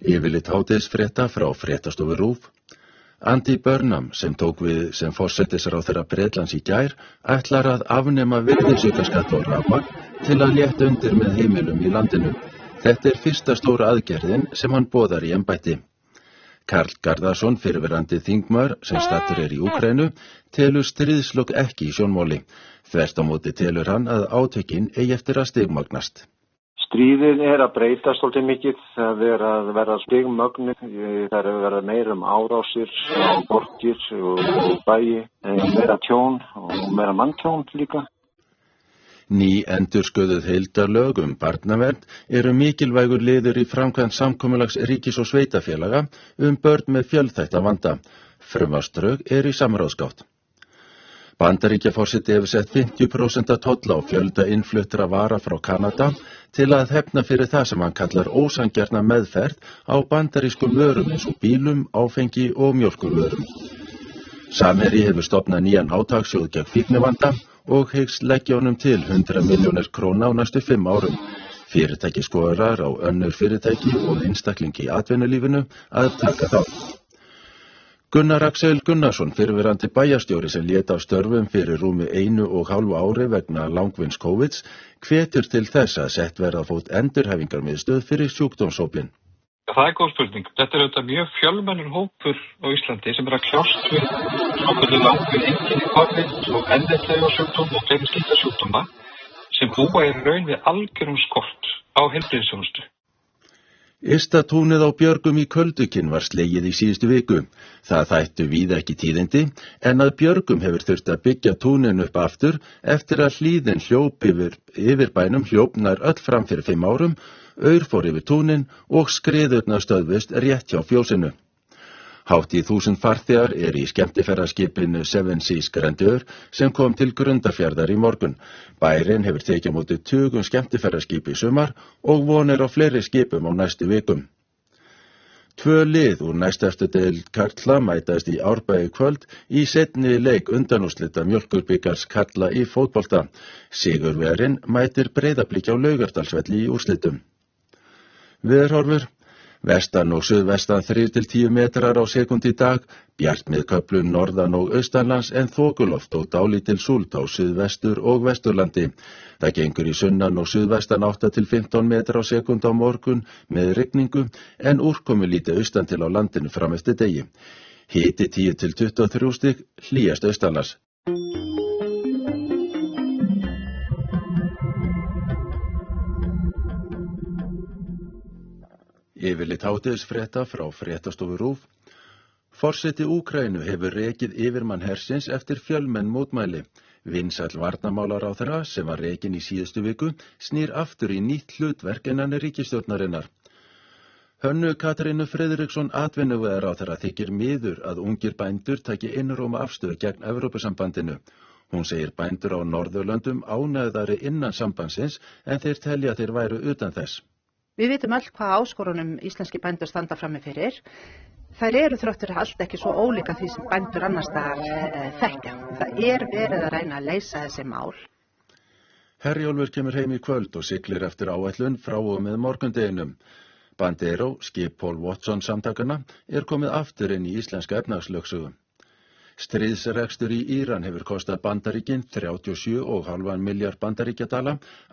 Yfirlit hádegisfrétta frá fréttastofu RÚV. Andy Burnham, sem tók við sem forsætisráðherra Bretlands í gær, ætlar að afnema virðisaukaskatt á rafmagn til að létta undir með heimilum í landinu. Þetta fyrsta stóra aðgerðin sem hann boðar í embætti. Karl Garðarsson, fyrrverandi þingmaður sem staddur í Úkraínu, telur stríðslok ekki í sjónmáli. Þvert á móti telur hann að átökin eigi eftir að stigmagnast. Stríðið að breytast svolítið mikið, það að verða stigmögnuð, það að verða meira árásir, borgir og bæi, meira tjón og meira manntjón líka. Ný endurskoðuð heildarlög barnavernd eru mikilvægur liður í framkvæmd samkomulags ríkis og sveitafélaga börn með fjölþætta vanda. Frumvarpsdrög í samráðsgátt. Bandaríkjaforseti hefur sett 50% tolla á fjölda innfluttra vara frá Kanada til að hefna fyrir það sem hann kallar ósanngjarna meðferð á bandarískum vörum eins og bílum, áfengi og mjólkurvörum. Samherji hefur stofnað nýjan átakssjóð gegn fíknivanda og hyggst leggja honum til 100 milljónir króna á næstu 5 árum. Fyrirtæki skoðar á önnur fyrirtæki og einstaklingi í atvinnulífinu að taka þátt. Gunnar Axel Gunnarsson, fyrrverandi bæjarstjóri sem lét af störfum fyrir rúmi 1,5 ári vegna langvinns COVID, hvetur til þess að sett verða á fót endurhæfingarmiðstöð fyrir sjúkdómshópinn. Það góð spurning. Þetta auðvitað mjög fjölmennur hópur á Íslandi sem að kljást við svokallaða langvinn einkenni COVID og endurhæfingar sjúkdóma og fleiri slíka sjúkdóma sem búa í raun við algjörum skort á heilbrigðisþjónustu. Ysta túnið á Björgum í Köldukinn var slegið í síðustu viku. Það þættu víða ekki tíðindi, en að Björgum hefur þurft að byggja túnin upp aftur eftir að hlíðin hljóp yfir bænum hljópnar öll fram fyrir 5 árum, aur fór yfir túnin og skriðurnar stöðvust rétt hjá fjósinu. Hátt í 1000 farþegar í skemmtiferðaskipinu Seven Seas Grandeur sem kom til Grundarfjarðar í morgun. Bærinn hefur tekið á móti 20 skemmtiferðaskip í sumar og vonir á fleiri skipum á næstu vikum. 2 lið úr næstefstu deild karla mætast í Árbæ í kvöld í seinni leik undanúrslita Mjólkurbikars karla í fótbolta. Sigurvegarinn mætir Breiðablik á Laugardalsvelli í úrslitum. Veðurhorfur. Vestan og suðvestan 3–10 metrar á sekúndu í dag, bjart með köflum norðan og austanlands en þokuloft og dálítil súld á suðvestur og vesturlandi. Það gengur í sunnan og suðvestan 8–15 metrar á sekúndu á morgun með rigningu en úrkomulítið austan til á landinu fram eftir degi. Hiti 10–23 stig, hlýjast austanlands. Yfirlit hádegisfrétta frá fréttastofu RÚV. Forseti Úkraínu hefur rekið yfirmann hersins eftir fjölmenn mótmæli. Vinsæll varnarmálaráðherra sem var rekinn í síðustu viku snýr aftur í nýtt hlutverk innan ríkisstjórnarinnar. Hönnu Katrínu Friðriksson atvinnuvegaráðherra þykir miður að ungir bændur taki einróma afstöðu gegn Evrópusambandinu. Hún segir bændur á Norðurlöndum ánægðari innan sambandsins en þeir telja að þeir væru utan þess. Við vitum öll hvað áskorunum íslenski bændur standa frammi fyrir. Þær eru þróttur allt ekki svo ólíka því sem bændur annars staðar þekkja. Það verið að reyna að leysa þessi mál. Herjólfur kemur heim í kvöld og siglir eftir áætlun frá og með morgundeginum. Bandero, skip Paul Watson samtakana, komið aftur inn í íslenska efnahagslögsögu. Stríðsrekstur í Íran hefur kostað Bandaríkin 37,5 miljard bandaríkjadala,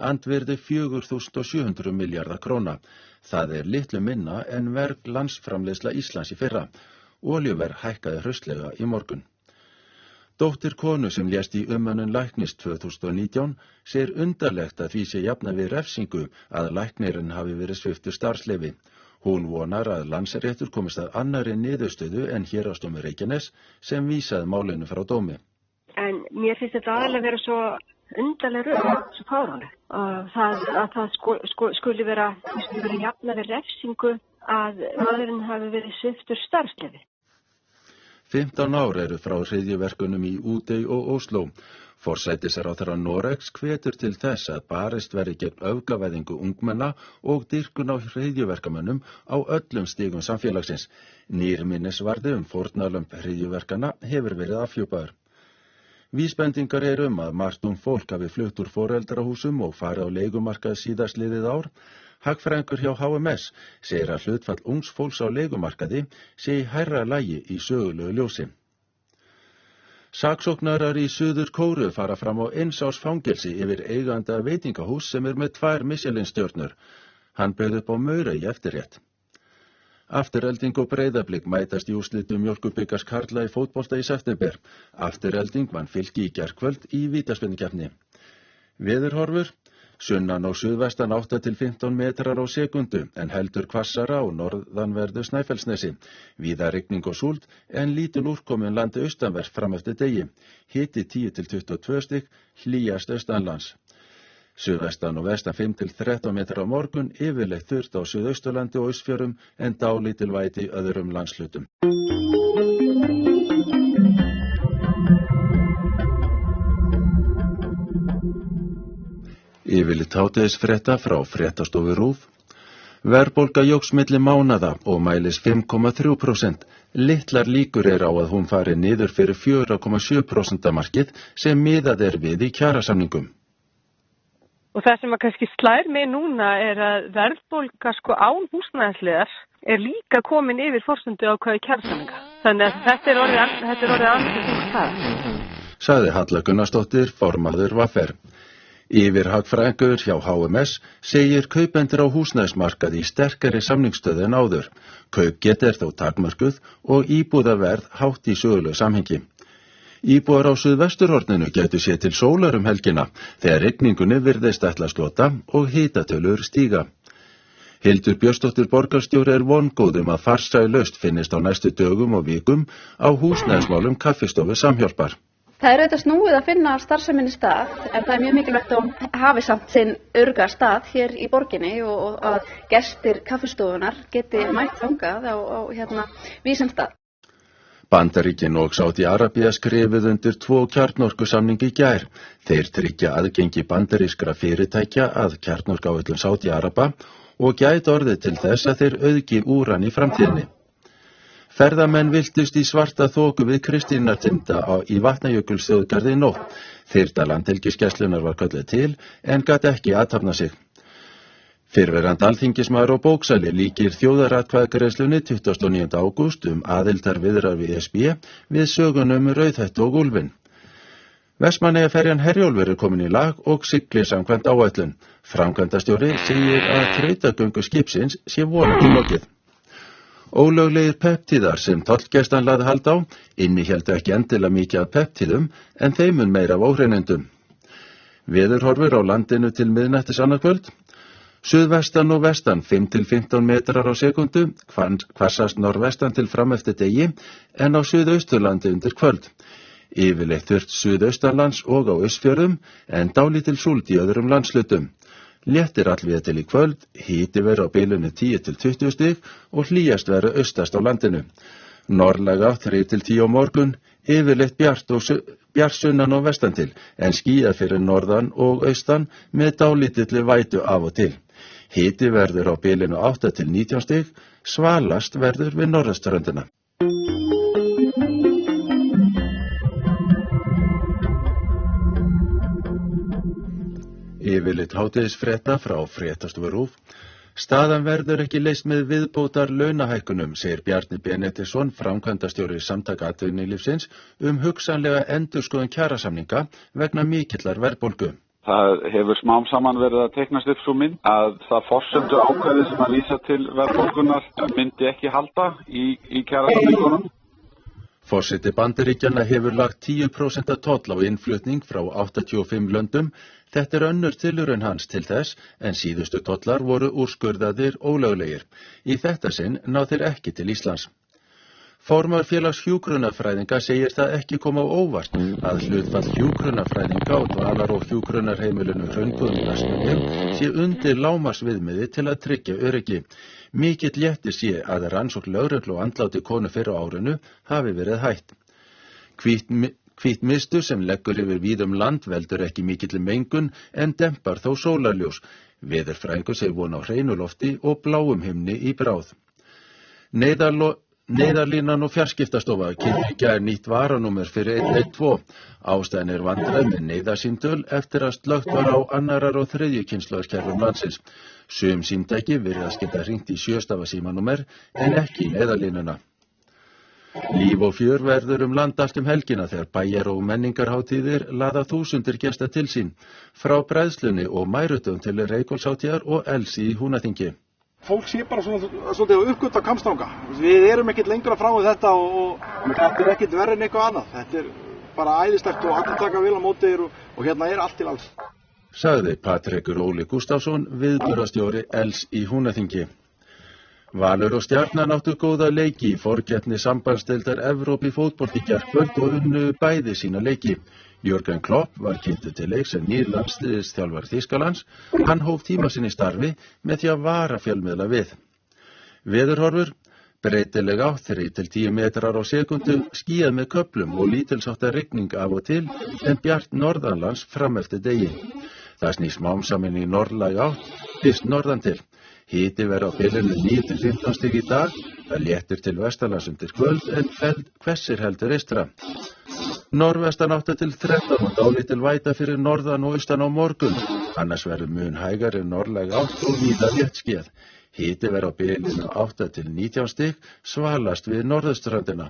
andvirði 4.700 milljarða króna. Það litlu minna en verg landsframleiðsla Íslands í fyrra. Olíuverð hækkaði hraustlega í morgun. Dóttir konu sem lést í umönnun læknis 2019 segir undarlegt að því sé jafna við refsingu að læknirinn hafi verið sviptur starfsleyfi. Hún vonar að Landsréttur komist að annarri niðurstöðu en Héraðsdómur Reykjaness sem vísaði málinu frá dómi. En mér finnst þetta aðalega vera svo undarlega röð, svo fáránlegt. Það skuli vera jafna við refsingu að maðurinn hafi verið sviptur starfsleyfi. 15 ár eru frá hryðjuverkunum í Útey og Ósló. Forsætisráðherra Noregs hvetur til þess að barist verði gegn öfgavæðingu ungmenna og dýrkun á hryðjuverkamönnum á öllum stigum samfélagsins. Nýr minnisvarði fórnarlömb hryðjuverkana hefur verið afhjúpaður. Vísbendingar að margt fólk hafi flutt úr foreldrahúsum og farið á leigumarkað síðastliðið ár. Hagfræðingur hjá HMS segir að hlutfall ungs fólks á leigumarkaði sé í hærra lagi í sögulegu ljósi. Saksóknarar í Suður Kóreu fara fram á 1 árs fangelsi yfir eiganda veitingahús sem með 2 Michelin-stjörnur. Hann bauð upp á maura í eftirrétt. Afturelding og Breiðablik mætast í úrslitum Mjólkurbikars karla í fótbolta í september. Afturelding vann Fylki í gærkvöld í vítaspyrnukeppni. Veðurhorfur: sunnan og suðvestan 8 til 15 metrar á sekundu, en heldur hvassara á norðanverðu Snæfellsnesi. Víða rigning og súld, en lítil úrkomi landi austanvert fram eftir degi. Hiti 10 til 22 stig, hlýjast austanlands. Suðvestan og vestan 5 til 13 metrar á morgun, yfirleitt þurrt á Suðausturlandi og Austfjörðum, en dálítil væta í öðrum landshlutum. Yfirleitt hádegisfrétta frá fréttastofu RÚV. Verðbólga jókst milli mánaða og mælis 5,3%. Litlar líkur á að hún fari niður fyrir 4,7% markið sem miðað við í kjarasamningum. Og það sem að kannski slær mig núna að verðbólga án húsnæðisliðar líka komin yfir forsendu ákvæði kjarasamninga. Þannig að þetta er orðið annað þungt það. Sagði Halla Gunnarsdóttir, formaður VR. Yfirhagfræðingur hjá HMS segir kaupendur á húsnæðismarkaði í sterkari samningsstöðu en áður. Kaupgeta er þó takmörkuð og íbúðaverð hátt í sögulegu samhengi. Íbúar á suðvesturhorninu gætu séð til sólar helgina þegar rigningunni virðist ætla að slota og hitatölur stíga. Hildur Björnsdóttir borgarstjóri vongóð að farsæl lausn finnist á næstu dögum og vikum á húsnæðismálum Kaffistofu Samhjálpar. Það auðvitað snúið að finna starfseminni stað, en það mjög mikilvægt að hafi samt sinn örugga stað hér í borginni og að gestir kaffistofunar geti mætt þangað á vísum stað. Bandaríkin og Sádi-Arabía skrifuðu undir 2 kjarnorkusamninga í gær. Þeir tryggja aðgengi bandarískra fyrirtækja að kjarnorkuáætlun Sádi-Araba og gæti orðið til þess að þeir auðgi úran í framtíðinni. Ferðamenn viltust í svarta þoku við Kristínartinda í Vatnajökulsþjóðgarði í nótt. Þyrla Landhelgisgæslunnar var kölluð til en gat ekki athafna sig. Fyrrverandi alþingismaður og bóksali líkir þjóðaratkvæðagreiðslunni 29. ágúst aðildarviðræður við ESB við sögunum Rauðhettu og Úlfinn. Vestmannaeyjaferjan Herjólfur komin í lag og siglir samkvæmt áætlun. Framkvæmdastjóri segir að þrautagöngu skipsins sé vonandi lokið. Ólöglegir peptíðar sem tollgæslan lagði hald á innihéldu ekki endilega mikið af peptíðum en þeim mun meira af óhreinindum. Veðurhorfur á landinu til miðnættis annað kvöld. Suðvestan og vestan 5 til 15 metrar á sekundu, hvassast norðvestan til fram eftir degi en á Suðausturlandi undir kvöld. Yfirleitt þurrt suðaustanlands og á Austfjörðum en dálítil súld í öðrum landshlutum. Léttir allvíða til í kvöld, hiti verður á bilinu 10 til 20 stig og hlýjast verður austast á landinu. Norðlæga 3 til 10 á morgun, yfirleitt bjart sunnan og vestan til, en skýjað fyrir norðan og austan með dálítilli vætu af og til. Hiti verður á bilinu 8 til 19 stig, svalast verður við norðaströndina. Yfirleitt hádegisfrétta frá fréttastofu RÚV. Staðan verður ekki leyst með viðbótar launahækkunum, segir Bjarni Benediktsson, framkvæmdastjóri Samtaka atvinnulífsins, hugsanlega endurskoðun kjarasamninga vegna mikillar verðbólgu. Það hefur smám saman verið að teiknast upp svo mynd að það forsendu ákvæði sem að lýsa til verðbólgunar myndi ekki halda í kjarasamningunum. Forseti Bandaríkjanna hefur lagt 10% toll á innflutning frá 85 löndum. Þetta er önnur tilraun hans til þess, en síðustu tollar voru úrskurðaðir ólöglegir. Í þetta sinn ná þeir ekki til Íslands. Formaður félags hjúkrunarfræðinga segir það ekki koma á óvart að hlutfall hjúkrunarfræðinga á dvalar- og hjúkrunarheimilinu Hraunbúðum Vestmannaeyjum sé undir lágmarksviðmiði til að tryggja öryggi. Mikill léttir sé að rannsókn lögreglu og andláti konu fyrr á árinu hafi verið hætt. Hvít mistur sem leggur yfir víðum land veldur ekki mikilli mengun en dempar þó sólarljós. Veðurfræðingur segir von á hreinu lofti og bláum himni í bráð. Neyðarlínan og fjarskiptastofa kynnti í gær nýtt varanúmer fyrir 112. Ástæðan er vandræði með neyðarsímtöl eftir að slökkt var á annarar og þriðju kynslóðskerfum landsins. Sum símtæki virðast geta hringt í 7-stafa símanúmer en ekki í neyðarlínuna. Líf og fjör verður land allt helgina þegar bæjar- og menningarhátíðir laða þúsundir gesta til sín, frá bræðslunni og mærutum til Reykholtshátíðar og elsi í Húnaþingi. Fólk sé bara svolítið að uppgöta Hvammstanga. Við erum ekkert lengra frá þetta og þetta er ekkert verið en eitthvað annað. Þetta er bara æðislegt og allir taka vel á móti þér og hérna er allt til alls. Sagði Patrekur Óli Gústafsson, viðburðarstjóri Els í Húnaþingi. Valur og Stjarnan áttu góða leiki í forkeppni sambandsdeildar Evrópu í fótbolta í gærkvöld og unnu bæði sína leiki. Jürgen Klopp var kynntur til leiks sem nýr landsliðsþjálfari Þýskalands. Hann hóf tíma sinn í starfi með því að vara fjölmiðla við. Veðurhorfur: breytileg átt 3-10 metrar á sekundu, skýjað með köflum og lítilsháttar rigning af og til, en bjart norðanlands fram eftir degi. Það snýst smám saman í norðlæg átt, fyrst norðan til. Hiti verður á bilinu 9-15 stig í dag, það léttir til vestanlands undir kvöld en hvessir heldur eystra. Norðvestan 8-13 og dálítil væta fyrir norðan og austan á morgun, annars verður mun hægari norðlæg átt og víða léttskýjað. Hiti verður á bilinu 8-19 stig, svalast við norðurströndina.